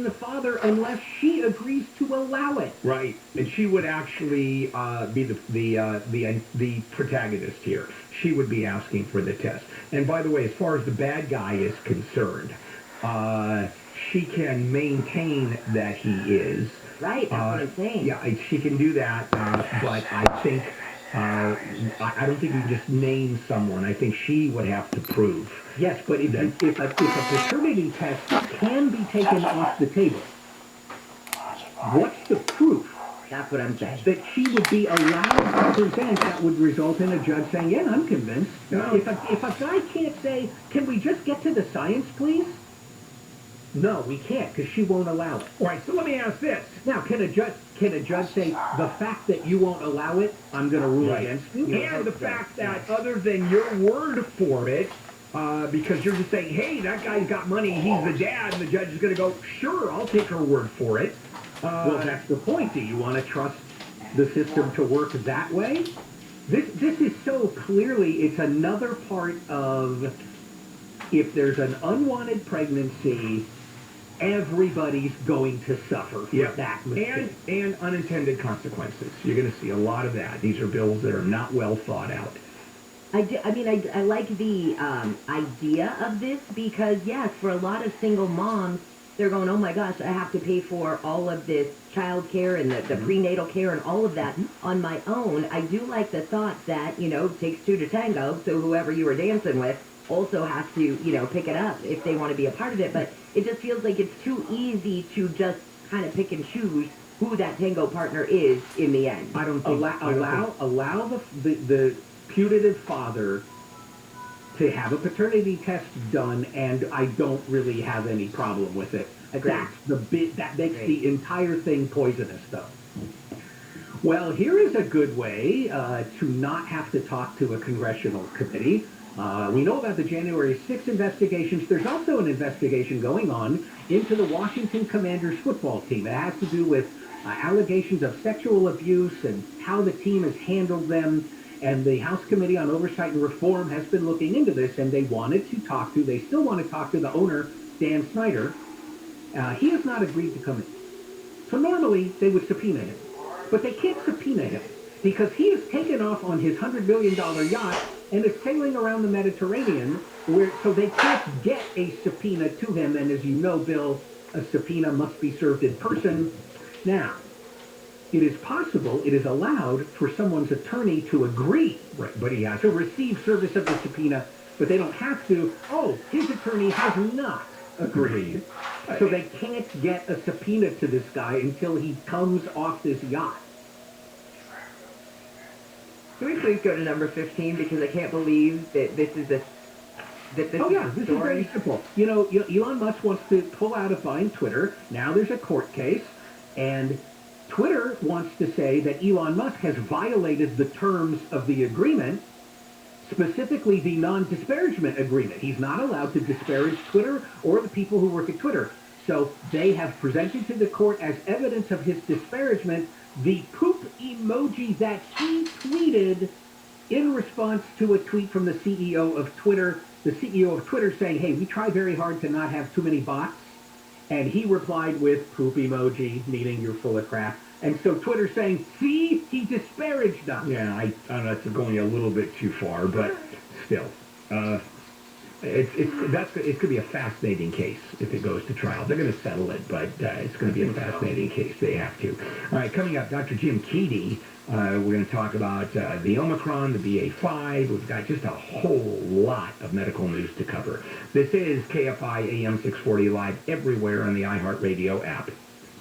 the father unless she agrees to allow it. Right, and she would actually be the protagonist here. She would be asking for the test. And by the way, as far as the bad guy is concerned, she can maintain that he is. Right, that's what I'm saying. Yeah, she can do that, but I think I don't think you just name someone. I think she would have to prove. Yes, but if a paternity test can be taken off the table, what's the proof? That's what I'm saying. That she would be allowed to present, that would result in a judge saying, yeah, I'm convinced. No. If a guy can't say, can we just get to the science, please? No, we can't, because she won't allow it. All right, so let me ask this. Now, can a judge say, the fact that you won't allow it, I'm going to rule against you? And the fact that other than your word for it, because you're just saying, hey, that guy's got money, he's the dad, and the judge is going to go, sure, I'll take her word for it. Well, that's the point. Do you want to trust the system to work that way? This is so clearly, it's another part of, if there's an unwanted pregnancy, everybody's going to suffer for that mistake. And unintended consequences. You're going to see a lot of that. These are bills that are not well thought out. I like the idea of this because, yes, for a lot of single moms, they're going, oh my gosh, I have to pay for all of this child care and the prenatal care and all of that on my own. I do like the thought that, it takes two to tango, so whoever you were dancing with also has to, pick it up if they want to be a part of it. But it just feels like it's too easy to just kind of pick and choose who that tango partner is in the end. I don't think allow the putative father to have a paternity test done, and I don't really have any problem with it. Agreed. That's the bit that makes the entire thing poisonous, though. Well, here is a good way to not have to talk to a congressional committee. We know about the January 6th investigations. There's also an investigation going on into the Washington Commanders football team. It has to do with allegations of sexual abuse and how the team has handled them. And the House Committee on Oversight and Reform has been looking into this, and they still want to talk to the owner, Dan Snyder. He has not agreed to come in. So normally they would subpoena him. But they can't subpoena him because he has taken off on his $100 million yacht and is sailing around the Mediterranean, so they can't get a subpoena to him. And as you know, Bill, a subpoena must be served in person. Now, it is possible, it is allowed for someone's attorney to agree, But he has to receive service of the subpoena, but they don't have to. Oh, his attorney has not agreed. So they can't get a subpoena to this guy until he comes off this yacht. Can we please go to number 15 because I can't believe that this is this This is very simple. Elon Musk wants to pull out of buying Twitter. Now there's a court case, and Twitter wants to say that Elon Musk has violated the terms of the agreement, specifically the non-disparagement agreement. He's not allowed to disparage Twitter or the people who work at Twitter. So they have presented to the court as evidence of his disparagement the poop emoji that he tweeted in response to a tweet from the CEO of Twitter. The CEO of Twitter saying, hey, we try very hard to not have too many bots. And he replied with poop emoji, meaning you're full of crap. And so Twitter's saying, see, he disparaged us. Yeah, I don't know, that's going a little bit too far, but still. It could be a fascinating case if it goes to trial. They're going to settle it, but it's going to be a fascinating case. They have to. All right, coming up, Dr. Jim Keady. We're going to talk about the Omicron, the BA5. We've got just a whole lot of medical news to cover. This is KFI AM 640 live everywhere on the iHeartRadio app.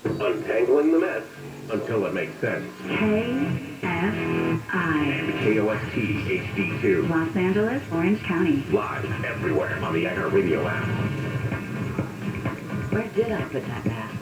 Untangling the mess until it makes sense. KFI. And KOST HD2. Los Angeles, Orange County. Live everywhere on the iHeartRadio app. Where did I put that mask?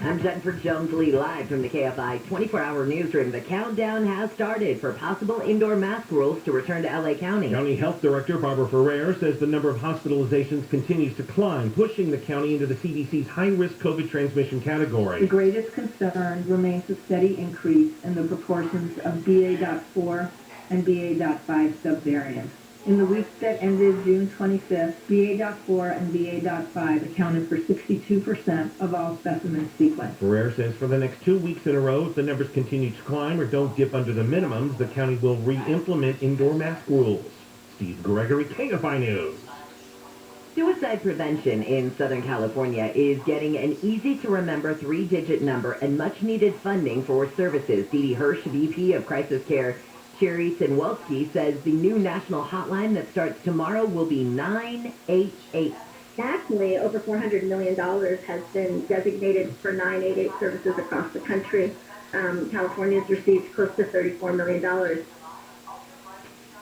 I'm Jennifer Jones-Lee live from the KFI 24-hour newsroom. The countdown has started for possible indoor mask rules to return to L.A. County. County Health Director Barbara Ferrer says the number of hospitalizations continues to climb, pushing the county into the CDC's high-risk COVID transmission category. The greatest concern remains the steady increase in the proportions of BA.4 and BA.5 subvariants. In the weeks that ended June 25th, BA.4 and BA.5 accounted for 62% of all specimens sequenced. Ferrer says for the next 2 weeks in a row, if the numbers continue to climb or don't dip under the minimums, the county will re-implement indoor mask rules. Steve Gregory, Kfi News. Suicide prevention in Southern California is getting an easy-to-remember 3-digit number and much-needed funding for services. Dee Dee Hirsch, VP of Crisis Care, Sherry Sinwelski, says the new national hotline that starts tomorrow will be 988. Nationally, over $400 million has been designated for 988 services across the country. California has received close to $34 million.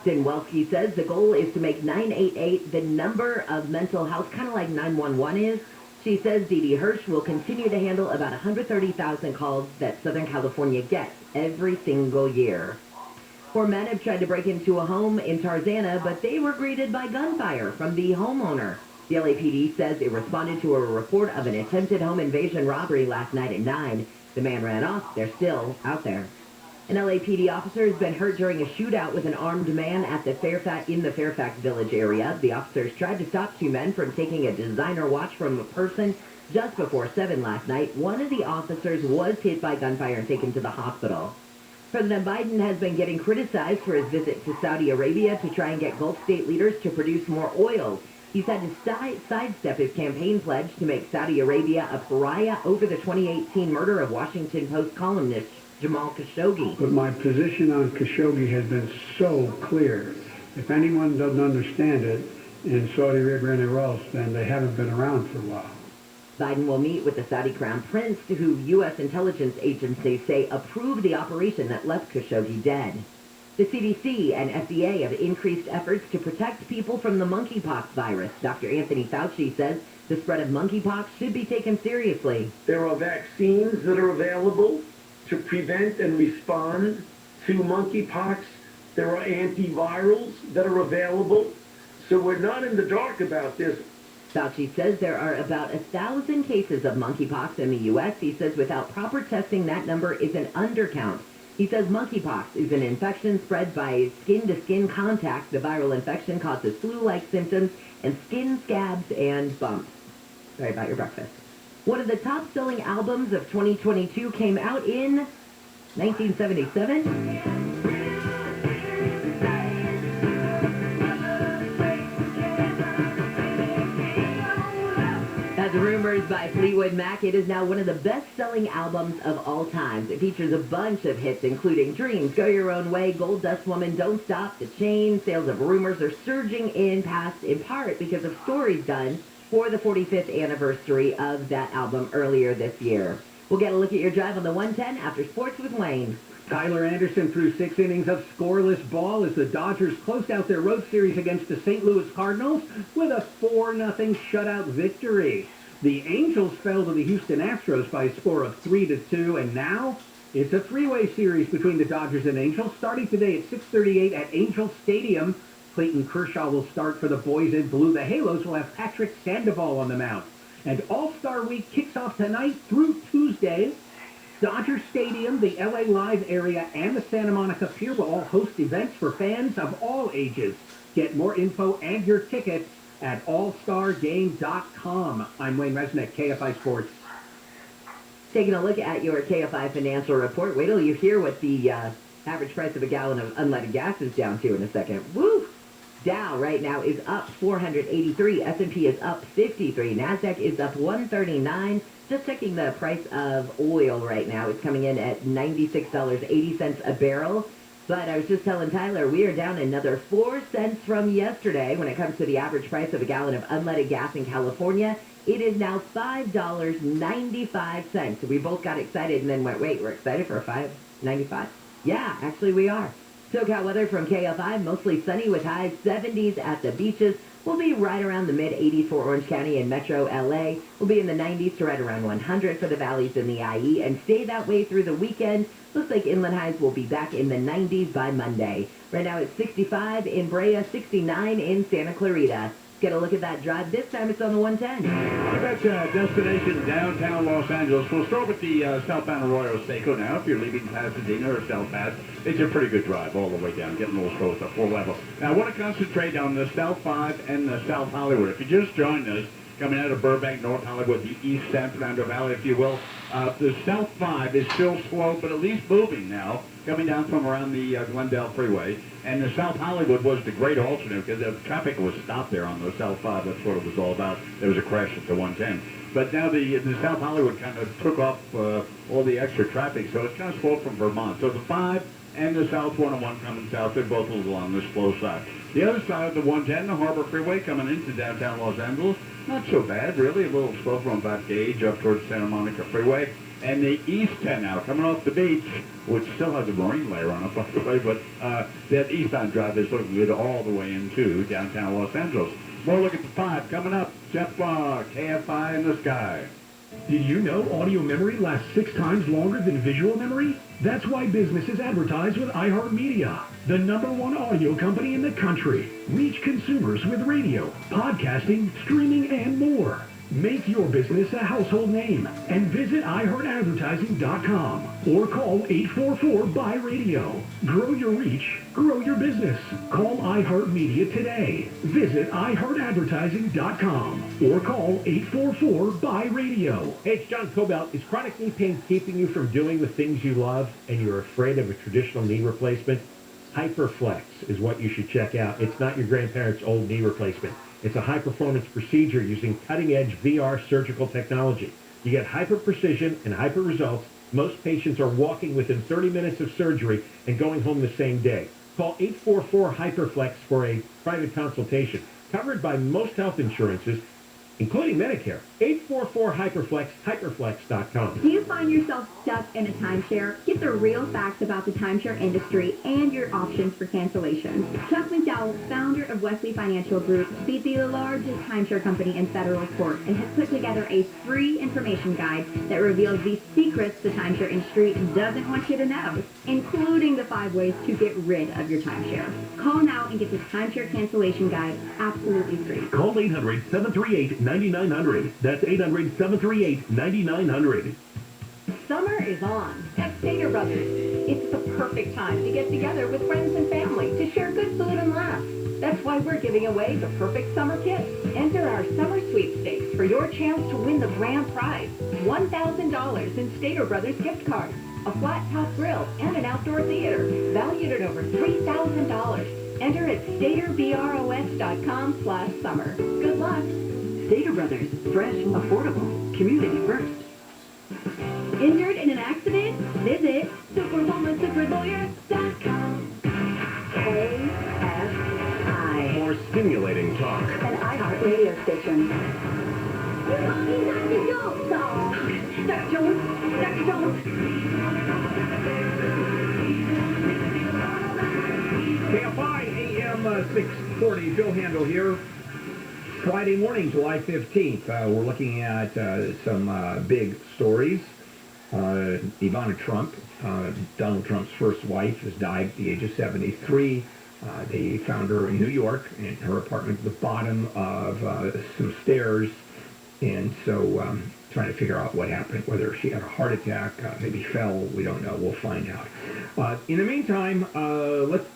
Sinwelski says the goal is to make 988 the number of mental health, kind of like 911 is. She says Dee Dee Hirsch will continue to handle about 130,000 calls that Southern California gets every single year. 4 men have tried to break into a home in Tarzana, but they were greeted by gunfire from the homeowner. The LAPD says it responded to a report of an attempted home invasion robbery last night at 9. The man ran off. They're still out there. An LAPD officer has been hurt during a shootout with an armed man at the Fairfax Village area. The officers tried to stop 2 men from taking a designer watch from a person just before 7 last night. One of the officers was hit by gunfire and taken to the hospital. President Biden has been getting criticized for his visit to Saudi Arabia to try and get Gulf state leaders to produce more oil. He's had to sidestep his campaign pledge to make Saudi Arabia a pariah over the 2018 murder of Washington Post columnist Jamal Khashoggi. But my position on Khashoggi has been so clear. If anyone doesn't understand it in Saudi Arabia or anywhere else, then they haven't been around for a while. Biden will meet with the Saudi Crown Prince, who U.S. intelligence agencies say approved the operation that left Khashoggi dead. The CDC and FDA have increased efforts to protect people from the monkeypox virus. Dr. Anthony Fauci says the spread of monkeypox should be taken seriously. There are vaccines that are available to prevent and respond to monkeypox. There are antivirals that are available. So we're not in the dark about this. Fauci says there are about 1,000 cases of monkeypox in the U.S. He says without proper testing, that number is an undercount. He says monkeypox is an infection spread by skin-to-skin contact. The viral infection causes flu-like symptoms and skin scabs and bumps. Sorry about your breakfast. One of the top-selling albums of 2022 came out in 1977. That's Rumors by Fleetwood Mac. It is now one of the best-selling albums of all time. It features a bunch of hits, including Dreams, Go Your Own Way, Gold Dust Woman, Don't Stop, The Chain. Sales of Rumors are surging in part because of stories done for the 45th anniversary of that album earlier this year. We'll get a look at your drive on the 110 after sports with Wayne. Tyler Anderson threw 6 innings of scoreless ball as the Dodgers closed out their road series against the St. Louis Cardinals with a 4-0 shutout victory. The Angels fell to the Houston Astros by a score of 3-2, and now it's a 3-way series between the Dodgers and Angels starting today at 6:38 at Angels Stadium. Clayton Kershaw will start for the Boys in Blue. The Halos will have Patrick Sandoval on the mound. And All-Star Week kicks off tonight through Tuesday. Dodger Stadium, the LA Live area, and the Santa Monica Pier will all host events for fans of all ages. Get more info and your tickets at allstargame.com. I'm Wayne Resnick, KFI Sports. Taking a look at your KFI financial report. Wait till you hear what the average price of a gallon of unleaded gas is down to in a second. Woo! Dow right now is up 483. S&P is up 53. NASDAQ is up 139. Just checking the price of oil right now. It's coming in at $96.80 a barrel. But I was just telling Tyler, we are down another 4 cents from yesterday when it comes to the average price of a gallon of unleaded gas in California. It is now $5.95. So we both got excited and then went, wait, we're excited for a $5.95? Yeah, actually we are. SoCal weather from KFI, mostly sunny with highs 70s at the beaches. We'll be right around the mid-80s for Orange County and Metro LA. We'll be in the 90s to right around 100 for the valleys in the IE and stay that way through the weekend. Looks like inland highs will be back in the 90s by Monday. Right now it's 65 in Brea, 69 in Santa Clarita. get a look at that drive. This time it's on the 110. That's destination downtown Los Angeles. We'll start with the southbound Arroyo Seco now. If you're leaving Pasadena or South Pass, it's a pretty good drive all the way down, getting a little slow. It's a 4 level. Now, I want to concentrate on the South 5 and the South Hollywood. If you just joined us, coming out of Burbank, North Hollywood, the east San Fernando Valley, if you will, the South 5 is still slow, but at least moving now, coming down from around the Glendale Freeway. And the South Hollywood was the great alternate because the traffic was stopped there on the South 5. That's what it was all about. There was a crash at the 110. But now the South Hollywood kind of took off all the extra traffic, so it's kind of slow from Vermont. So the 5 and the South 101 coming south, they're both a little on the slow side. The other side of the 110, the Harbor Freeway coming into downtown Los Angeles, not so bad, really. A little slow from about Gage up towards Santa Monica Freeway. And the East 10 now, coming off the beach, which still has a marine layer on it, by the way, but that eastbound drive is looking good all the way into downtown Los Angeles. More look at the 5 coming up. Jeff KFI in the sky. Did you know audio memory lasts 6 times longer than visual memory? That's why businesses advertise with iHeartMedia, the #1 audio company in the country. Reach consumers with radio, podcasting, streaming, and more. Make your business a household name and visit iHeartAdvertising.com or call 844-BUY-RADIO. Grow your reach, grow your business. Call iHeartMedia today. Visit iHeartAdvertising.com or call 844-BUY-RADIO. Hey, it's John Cobell. Is chronic knee pain keeping you from doing the things you love and you're afraid of a traditional knee replacement? Hyperflex is what you should check out. It's not your grandparents' old knee replacement. It's a high-performance procedure using cutting-edge VR surgical technology. You get hyper-precision and hyper-results. Most patients are walking within 30 minutes of surgery and going home the same day. Call 844-HYPERFLEX for a private consultation. Covered by most health insurances, including Medicare. 844-HYPERFLEX, hyperflex.com. Do you find yourself stuck in a timeshare? Get the real facts about the timeshare industry and your options for cancellation. Chuck McDowell, founder of Wesley Financial Group, beat the largest timeshare company in federal court and has put together a free information guide that reveals the secrets the timeshare industry doesn't want you to know, including the 5 ways to get rid of your timeshare. Call now and get this timeshare cancellation guide absolutely free. Call 800-738-9900. That's 800-738-9900. Summer is on at Stater Brothers. It's the perfect time to get together with friends and family to share good food and laughs. That's why we're giving away the perfect summer kit. Enter our summer sweepstakes for your chance to win the grand prize, $1,000 in Stater Brothers gift cards, a flat-top grill, and an outdoor theater, valued at over $3,000. Enter at StaterBros.com/summer. Good luck. Stater Brothers, fresh, affordable, community first. Injured in an accident? Visit superwomansuperlawyer.com. KFI. More stimulating talk. An iHeart radio station. Dr. Jones! Dr. Jones! KFI AM 640, Joe Handel here. Friday morning, July 15th. We're looking at some big stories. Ivana Trump, Donald Trump's first wife, has died at the age of 73. They found her in New York in her apartment at the bottom of some stairs. And so trying to figure out what happened, whether she had a heart attack, maybe fell, we don't know. We'll find out. In the meantime, let's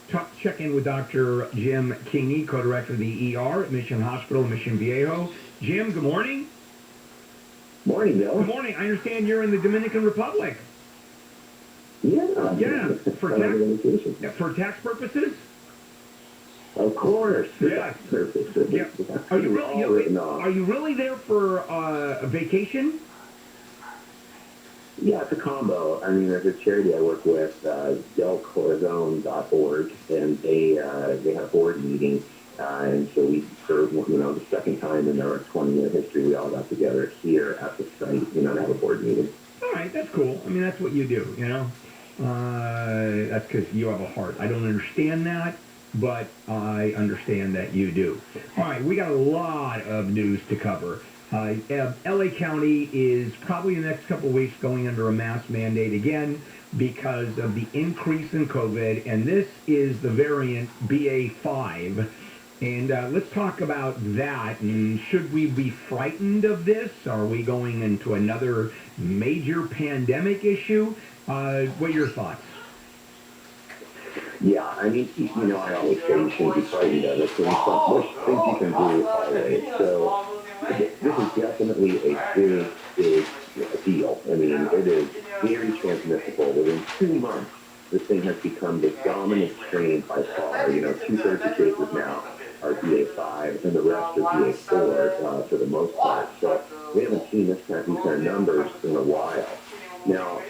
check in with Dr. Jim Keeney, co-director of the ER at Mission Hospital, Mission Viejo. Jim, good morning. Morning, Bill. Good morning. I understand you're in the Dominican Republic. Yeah. For tax purposes? Of course. Yeah. Yeah. Are you really there for a vacation? Yeah, it's a combo. I mean, there's a charity I work with, delcorazon.org, and they have a board meeting, and so we served, the second time in our 20-year history, we all got together here at the site, to have a board meeting. All right, that's cool. I mean, that's what you do, That's because you have a heart. I don't understand that, but I understand that you do. All right, we got a lot of news to cover. LA County is probably in the next couple of weeks going under a mask mandate again because of the increase in COVID, and this is the variant BA5. And let's talk about that. And should we be frightened of this? Are we going into another major pandemic issue? What are your thoughts? Yeah, I mean, I always say you shouldn't be frightened of it. There's things you can do always. So this is definitely a big deal. I mean, it is very transmissible. Within 2 months, this thing has become the dominant strain by far. 2/3 of cases now are BA5, and the rest are BA4 for the most part. So we haven't seen these kind of numbers in a while. Now,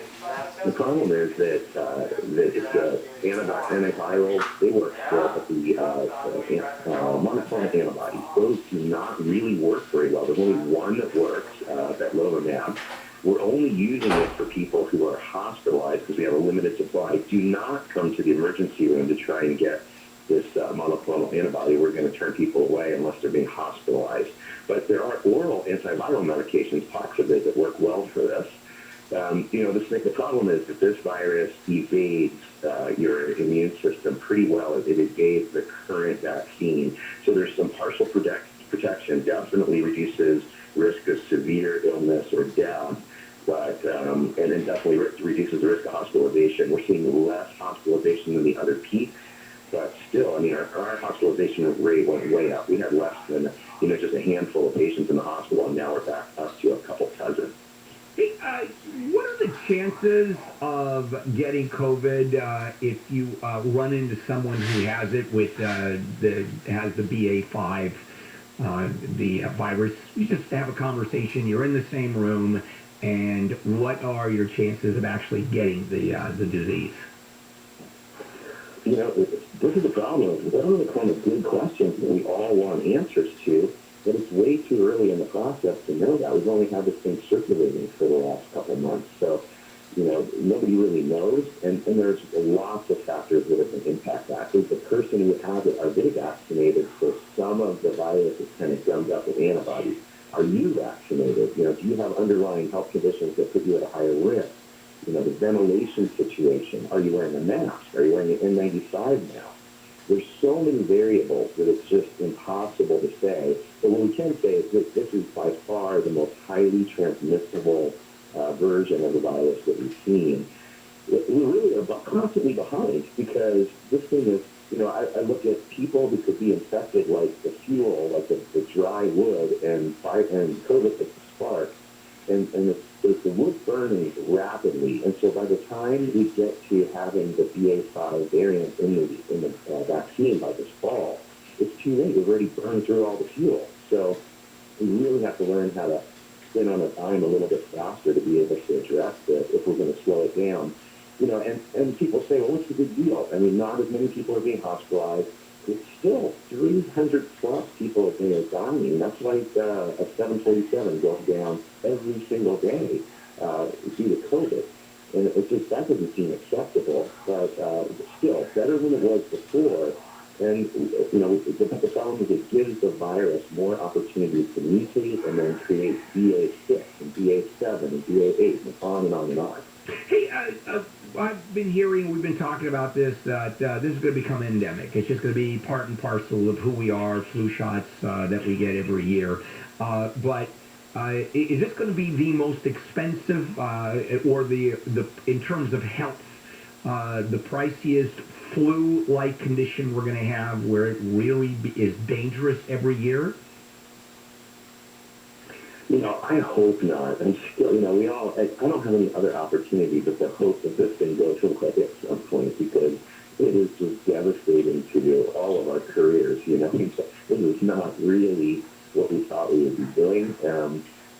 the problem is that the antivirals, they work well, but the monoclonal antibodies, those do not really work very well. There's only one that works, that Lovamab. We're only using it for people who are hospitalized because we have a limited supply. Do not come to the emergency room to try and get this monoclonal antibody. We're going to turn people away unless they're being hospitalized. But there are oral antiviral medications, Paxlovid, that work well for this. The problem is that this virus evades your immune system pretty well. It evades the current vaccine. So there's some partial protection, definitely reduces risk of severe illness or death, but and then definitely reduces the risk of hospitalization. We're seeing less hospitalization than the other peaks, but still, I mean, our hospitalization rate went way up. We had less than, just a handful of patients in the hospital, and now we're back up to a couple dozen. Hey, what are the chances of getting COVID if you run into someone who has it with has the BA5, the virus? You just have a conversation. You're in the same room, and what are your chances of actually getting the disease? This is the problem. Those are the kind of good questions that we all want answers to. But it's way too early in the process to know that. We've only had this thing circulating for the last couple of months. So, nobody really knows. And there's lots of factors that are going to impact that. Is the person who has it, are they vaccinated? So some of the virus is kind of gummed up with antibodies. Are you vaccinated? Do you have underlying health conditions that put you at a higher risk? The ventilation situation. Are you wearing a mask? Are you wearing an N95 now? There's so many variables that it's just impossible to say. But what we can say is that this is by far the most highly transmissible version of the virus that we've seen. We really are constantly behind because this thing is, I look at people that could be infected like the fuel, like the dry wood, and COVID is the spark. And the wood burning rapidly, and so by the time we get to having the BA5 variant in the vaccine by this fall, it's too late. We've already burned through all the fuel. So we really have to learn how to spin on a dime a little bit faster to be able to address this if we're going to slow it down. And people say, well, what's the big deal? I mean, not as many people are being hospitalized. It's still 300 plus people a day are dying. That's like a 747 going down every single day due to COVID. And that doesn't seem acceptable, but still better than it was before. And, the problem is it gives the virus more opportunities to mutate and then create BA6 and BA7 and BA8 and on and on and on. Hey, I've been hearing, we've been talking about this, that this is going to become endemic. It's just going to be part and parcel of who we are, flu shots that we get every year. But is this going to be the most expensive or in terms of health, the priciest flu-like condition we're going to have where it really is dangerous every year? I hope not. And still, I don't have any other opportunity but to hope that this thing goes away at some point because it is just devastating to all of our careers. This is not really what we thought we would be doing.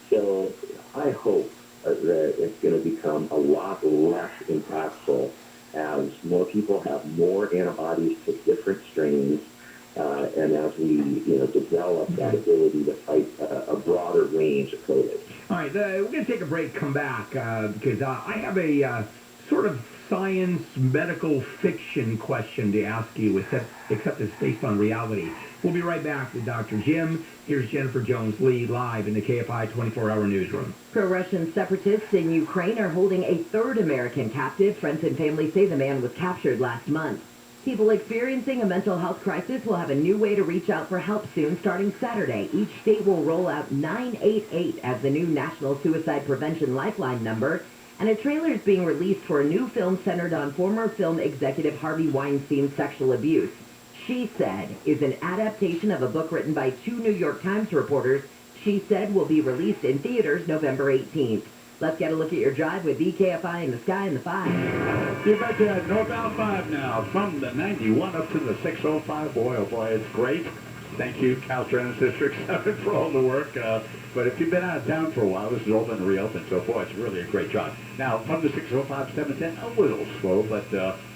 So I hope that it's going to become a lot less impactful as more people have more antibodies to different strains. And as we, develop that ability to fight a broader range of COVID. All right, we're going to take a break, come back, because I have a sort of science, medical fiction question to ask you, except it's based on reality. We'll be right back with Dr. Jim. Here's Jennifer Jones-Lee live in the KFI 24-hour newsroom. Pro-Russian separatists in Ukraine are holding a third American captive. Friends and family say the man was captured last month. People experiencing a mental health crisis will have a new way to reach out for help soon, starting Saturday. Each state will roll out 988 as the new National Suicide Prevention Lifeline number, and a trailer is being released for a new film centered on former film executive Harvey Weinstein's sexual abuse. She Said is an adaptation of a book written by 2 New York Times reporters. She Said will be released in theaters November 18th. Let's get a look at your drive with Kfi in the sky in the 5. You're back to northbound 5 now, from the 91 up to the 605. Boy, oh boy, it's great. Thank you, Caltrans District 7, for all the work. But if you've been out of town for a while, this has all been reopened, so boy, it's really a great job. Now, from the 605, 710, a little slow, but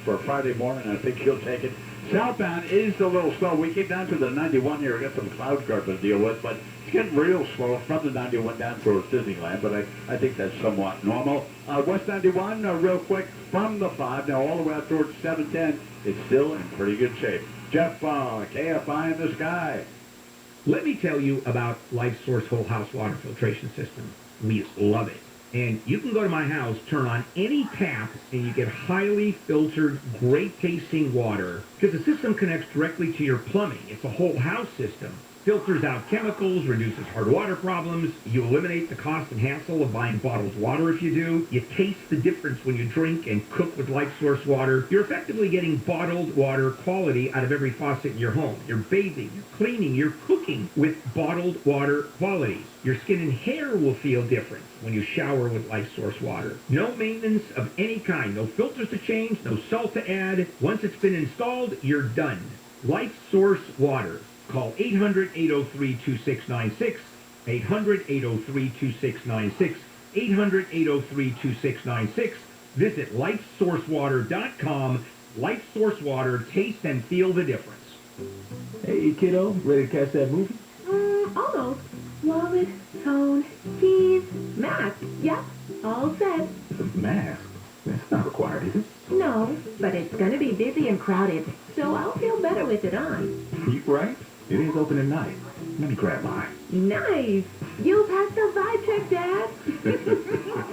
for a Friday morning, I think you'll take it. Southbound is a little slow. We came down to the 91 here. We got some cloud cover to deal with, but it's getting real slow from the 91 down towards Disneyland, but I think that's somewhat normal. West 91, real quick, from the 5, now all the way out towards 710, it's still in pretty good shape. Jeff, KFI in the sky. Let me tell you about Life Source Whole House Water Filtration System. We love it. And you can go to my house, turn on any tap, and you get highly filtered, great-tasting water because the system connects directly to your plumbing. It's a whole house system. Filters out chemicals, reduces hard water problems. You eliminate the cost and hassle of buying bottled water if you do. You taste the difference when you drink and cook with Life Source water. You're effectively getting bottled water quality out of every faucet in your home. You're bathing, you're cleaning, you're cooking with bottled water quality. Your skin and hair will feel different when you shower with Life Source water. No maintenance of any kind. No filters to change, no salt to add. Once it's been installed, you're done. Life Source water. Call 800-803-2696, 800-803-2696, 800-803-2696. Visit lifesourcewater.com. Life Source Water. Taste and feel the difference. Hey, kiddo, ready to catch that movie? Almost. Wallet, phone, keys, mask. Yep, all set. The mask? That's not required, is it? No, but it's going to be busy and crowded, so I'll feel better with it on. You right. It is open at night. Let me grab mine. Nice. You passed the vibe check, Dad.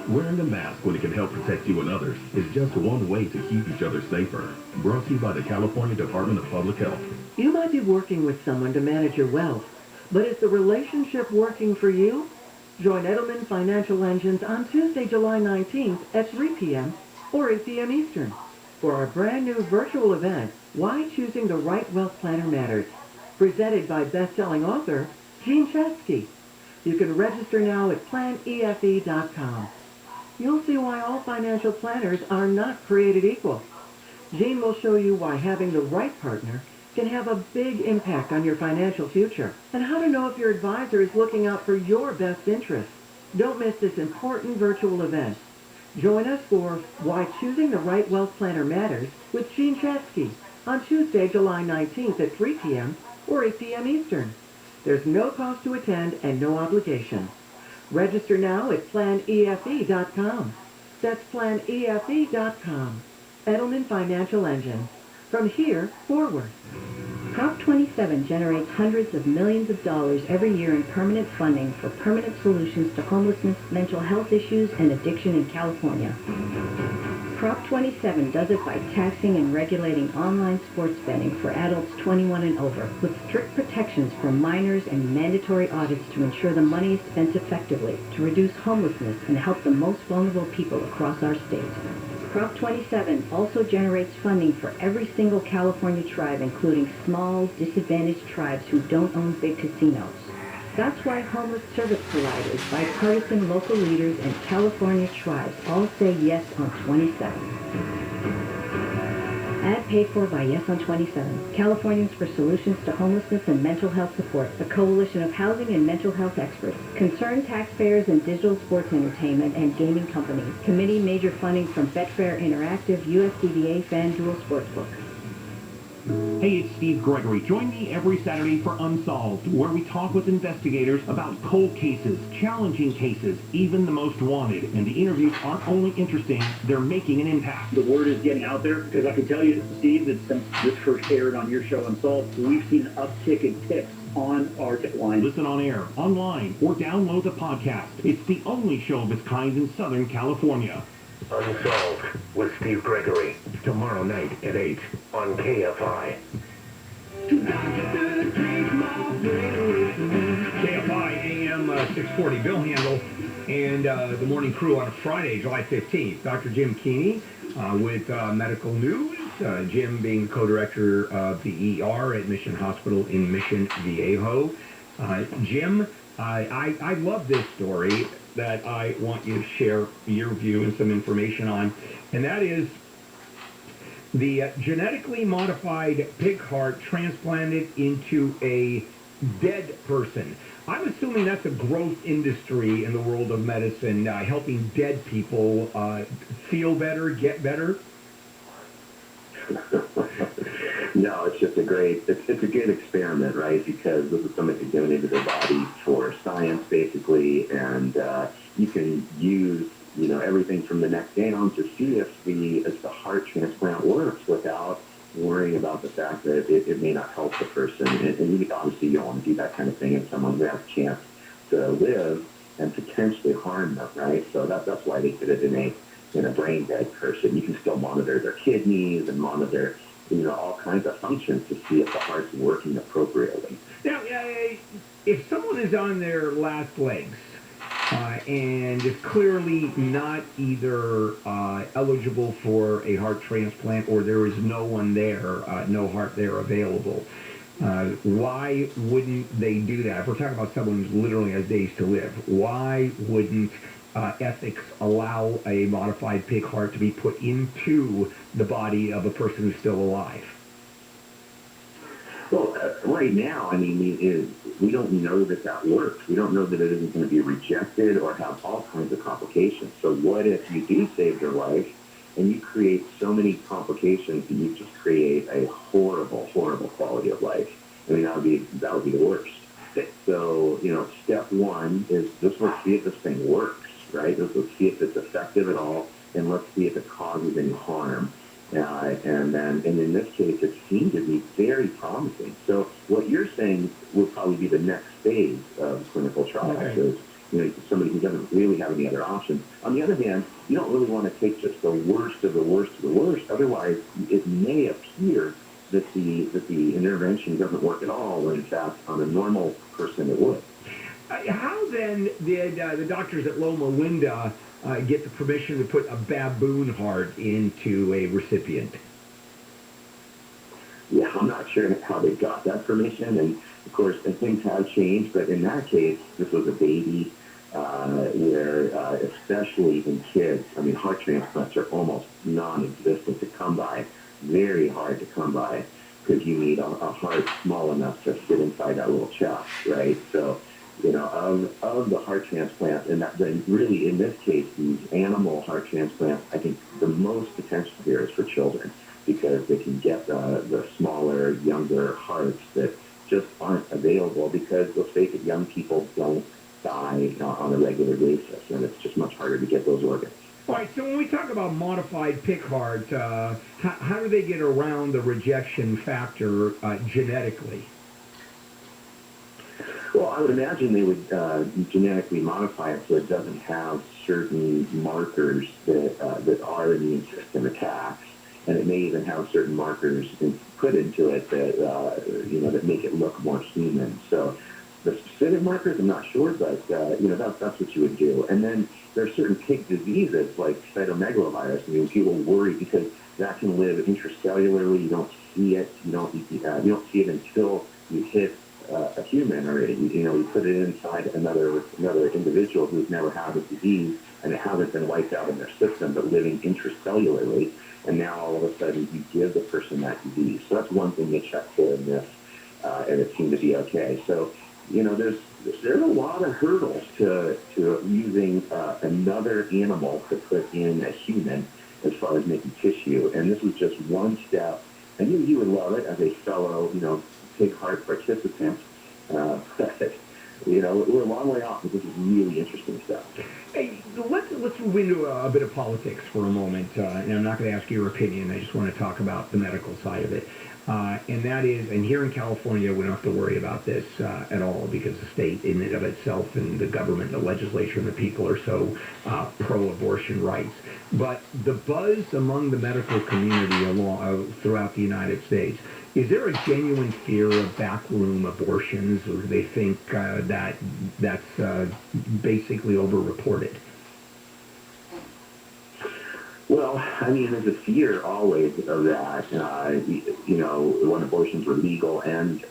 Wearing a mask when it can help protect you and others is just one way to keep each other safer. Brought to you by the California Department of Public Health. You might be working with someone to manage your wealth, but is the relationship working for you? Join Edelman Financial Engines on Tuesday, July 19th at 3 p.m. or 8 p.m. Eastern for our brand new virtual event, Why Choosing the Right Wealth Planner Matters, presented by best-selling author Gene Chesky. You can register now at planefe.com. You'll see why all financial planners are not created equal. Gene will show you why having the right partner can have a big impact on your financial future and how to know if your advisor is looking out for your best interests. Don't miss this important virtual event. Join us for Why Choosing the Right Wealth Planner Matters with Gene Chesky on Tuesday, July 19th at 3 p.m. or 8 p.m. Eastern. There's no cost to attend and no obligation. Register now at planefe.com. That's planefe.com. Edelman Financial Engine. From here forward. Prop 27 generates hundreds of millions of dollars every year in permanent funding for permanent solutions to homelessness, mental health issues, and addiction in California. Prop 27 does it by taxing and regulating online sports betting for adults 21 and over, with strict protections for minors and mandatory audits to ensure the money is spent effectively to reduce homelessness and help the most vulnerable people across our state. Prop 27 also generates funding for every single California tribe, including small, disadvantaged tribes who don't own big casinos. That's why homeless service providers, bipartisan local leaders, and California tribes all say yes on 27. Ad paid for by Yes on 27, Californians for Solutions to Homelessness and Mental Health Support, a coalition of housing and mental health experts, concerned taxpayers in digital sports entertainment and gaming companies. Committee major funding from Betfair Interactive, USDBA, FanDuel Sportsbook. Hey, it's Steve Gregory. Join me every Saturday for Unsolved, where we talk with investigators about cold cases, challenging cases, even the most wanted. And the interviews aren't only interesting, they're making an impact. The word is getting out there, because I can tell you, Steve, that since this first aired on your show Unsolved, we've seen an uptick in tips on our tip line. Listen on air, online, or download the podcast. It's the only show of its kind in Southern California. Unsolved with Steve Gregory. tomorrow night at 8 on KFI. KFI AM 640, Bill Handel, and the morning crew on a Friday, July 15th. Dr. Jim Keeney with medical news. Jim being the co-director of the ER at Mission Hospital in Mission Viejo. Jim, I love this story that I want you to share your view and some information on, and that is the genetically modified pig heart transplanted into a dead person. I'm assuming that's a growth industry in the world of medicine, helping dead people feel better, get better. No, it's just it's a good experiment, right? Because this is something that's given into their body for science, basically, and you can use, everything from the neck down to see if the heart transplant works without worrying about the fact that it may not help the person. And you obviously don't want to do that kind of thing in someone who has a chance to live and potentially harm them, right? So that's why they did it in a brain dead person. You can still monitor their kidneys and monitor, all kinds of functions to see if the heart's working appropriately. Now, if someone is on their last legs and is clearly not either eligible for a heart transplant or there is no one there, no heart there available, why wouldn't they do that? If we're talking about someone who literally has days to live, why wouldn't ethics allow a modified pig heart to be put into the body of a person who's still alive? Well, right now, we don't know that works. We don't know that it isn't going to be rejected or have all kinds of complications. So what if you do save their life and you create so many complications that you just create a horrible, horrible quality of life? That would be the worst. So, step one is let's see if this thing works, right? Let's see if it's effective at all, and let's see if it causes any harm. And in this case, it seemed to be very promising. So what you're saying would probably be the next phase of clinical trials. Okay. Is, somebody who doesn't really have any other options. On the other hand, you don't really want to take just the worst of the worst of the worst. Otherwise, it may appear that the intervention doesn't work at all, when in fact, on a normal person, it would. How then did the doctors at Loma Linda get the permission to put a baboon heart into a recipient? Yeah, I'm not sure how they got that permission, and of course, things have changed, but in that case, this was a baby where, especially in kids, heart transplants are almost non-existent to come by, very hard to come by, because you need a heart small enough to fit inside that little chest, right? So, of the heart transplants, and then really in this case, these animal heart transplants, I think the most potential here is for children, because they can get the smaller, younger hearts that just aren't available, because let's face it, young people don't die on a regular basis, and it's just much harder to get those organs. All right, so when we talk about modified pig heart, how do they get around the rejection factor genetically? Well, I would imagine they would genetically modify it so it doesn't have certain markers that our immune system attacks, and it may even have certain markers put into it that that make it look more human. So the specific markers, I'm not sure, but that's what you would do. And then there are certain pig diseases like cytomegalovirus. People worry because that can live intracellularly. You don't see it. You don't see it until you hit a human, or you put it inside another individual who's never had the disease, and it hasn't been wiped out in their system, but living intracellularly, and now all of a sudden you give the person that disease. So that's one thing they checked for in this, and it seemed to be okay. So there's a lot of hurdles to using another animal to put in a human as far as making tissue, and this was just one step. And you would love it as a fellow pig heart participant, but we're a long way off, but this is really interesting stuff. Hey, let's move into a bit of politics for a moment, and I'm not going to ask your opinion. I just want to talk about the medical side of it. And that is, and here in California, we don't have to worry about this at all because the state in and of itself and the government, the legislature, and the people are so pro-abortion rights. But the buzz among the medical community throughout the United States, is there a genuine fear of backroom abortions, or do they think that's basically over-reported? Well, I mean, there's a fear always of that, when abortions were legal and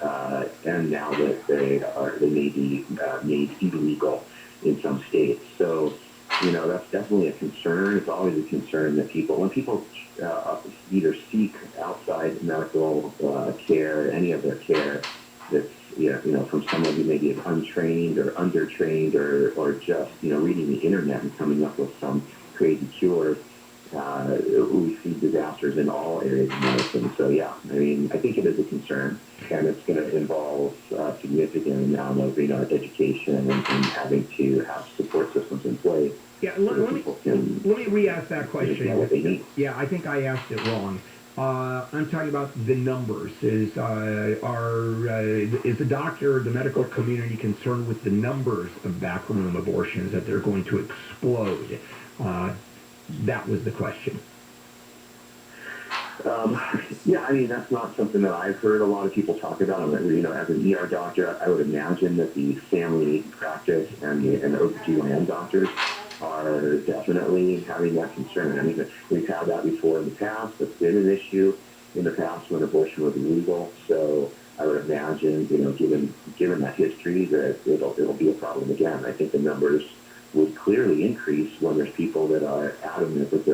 now that they may be made illegal in some states. So, that's definitely a concern. It's always a concern that when people either seek outside medical care, any of their care, that's, from someone who maybe is untrained or undertrained or just, reading the internet and coming up with some crazy cure. We see disasters in all areas of medicine. So, yeah, I mean, I think it is a concern, and it's going to involve a significant amount of, education and having to have support systems in place. Yeah, let me re-ask that question. Yeah, I think I asked it wrong. I'm talking about the numbers. Is the doctor, the medical community concerned with the numbers of backroom abortions, that they're going to explode? That was the question. Yeah, I mean, that's not something that I've heard a lot of people talk about. As an ER doctor, I would imagine that the family practice and the OBGYN doctors are definitely having that concern. I mean, we've had that before in the past. It's been an issue in the past when abortion was illegal. So I would imagine, given that history, that it'll be a problem again. I think the numbers would clearly increase when there's people that are adamant that they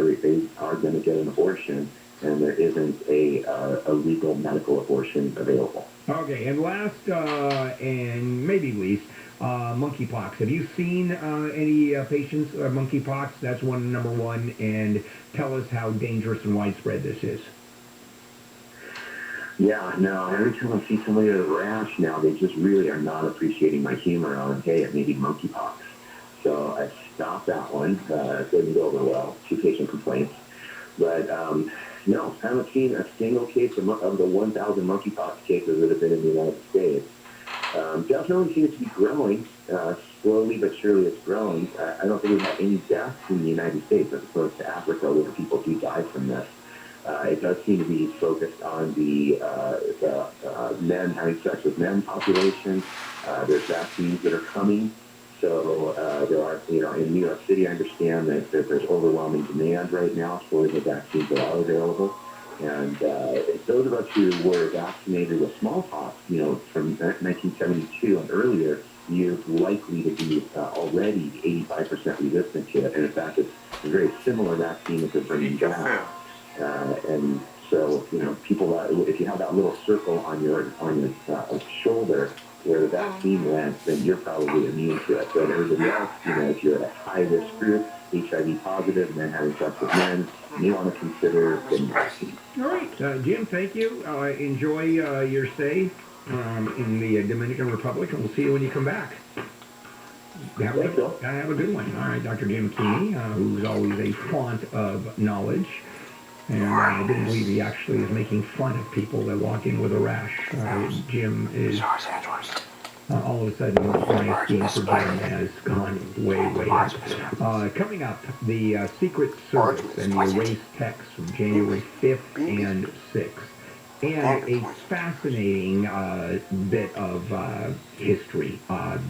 are going to get an abortion and there isn't a legal medical abortion available. Okay, and last and maybe least, monkeypox. Have you seen any patients monkeypox? That's number one. And tell us how dangerous and widespread this is. Yeah, no, every time I see somebody with a rash now, they just really are not appreciating my humor on, hey, it may be monkeypox. So I stopped that one. It didn't go over well. 2 patient complaints. But, no, I haven't seen a single case of the 1,000 monkeypox cases that have been in the United States. Definitely seems to be growing. Slowly but surely it's growing. I don't think we've had any deaths in the United States as opposed to Africa where people do die from this. It does seem to be focused on the men having sex with men population. There's vaccines that are coming. So there are, in New York City, I understand that there's overwhelming demand right now for the vaccines that are available. And those of us who were vaccinated with smallpox, from 1972 and earlier, you're likely to be already 85% resistant to it. And in fact, it's a very similar vaccine that they're bringing back. And so, people, if you have that little circle on your shoulder where the vaccine went, then you're probably immune to it. But everybody else, if you're at a high-risk group, HIV positive, and then having sex with men, you want to consider getting vaccine. All right, Jim, thank you. Enjoy your stay in the Dominican Republic, and we'll see you when you come back. Have a good one. All right, Dr. Jim Keeney, who's always a font of knowledge. And I didn't believe he actually is making fun of people that walk in with a rash. Jim is, all of a sudden, my esteem for Jim has gone way, way up. Coming up, the Secret Service and the erased text from January 5th and 6th. And a fascinating bit of history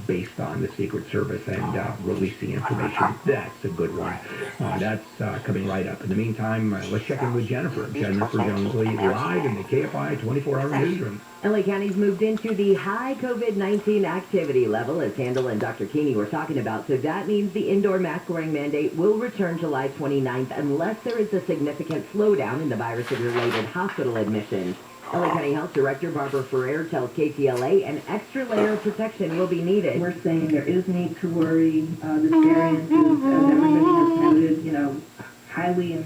based on the Secret Service and releasing information. That's a good one. That's coming right up. In the meantime, let's check in with Jennifer. Jennifer Jonesley, live in the KFI 24-hour newsroom. LA County's moved into the high COVID-19 activity level, as Handel and Dr. Keeney were talking about. So that means the indoor mask-wearing mandate will return July 29th unless there is a significant slowdown in the virus-related hospital admissions. LA County Health Director Barbara Ferrer tells KTLA an extra layer of protection will be needed. We're saying there is need to worry. This variant is, as everybody has noted, highly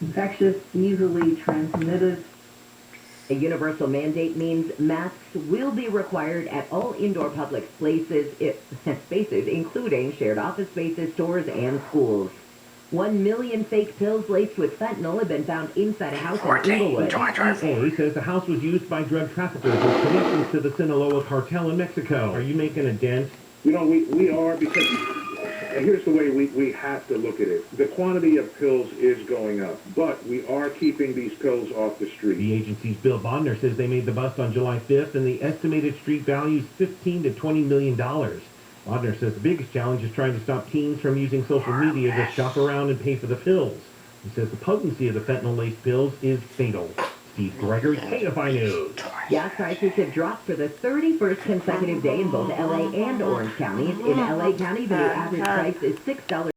infectious, easily transmitted. A universal mandate means masks will be required at all indoor public spaces, including shared office spaces, stores, and schools. 1 million fake pills laced with fentanyl have been found inside a house in Inglewood. DEA says the house was used by drug traffickers with connections to the Sinaloa cartel in Mexico. Are you making a dent? You know, we are, because here's the way we have to look at it. The quantity of pills is going up, but we are keeping these pills off the street. The agency's Bill Bodner says they made the bust on July 5th, and the estimated street value is $15 to $20 million. Bodner says the biggest challenge is trying to stop teens from using social media to shop around and pay for the pills. He says the potency of the fentanyl-laced pills is fatal. Steve Gregory, KFI News. Gas prices have dropped for the 31st consecutive day in both L.A. and Orange counties. In L.A. County, the average price is $6.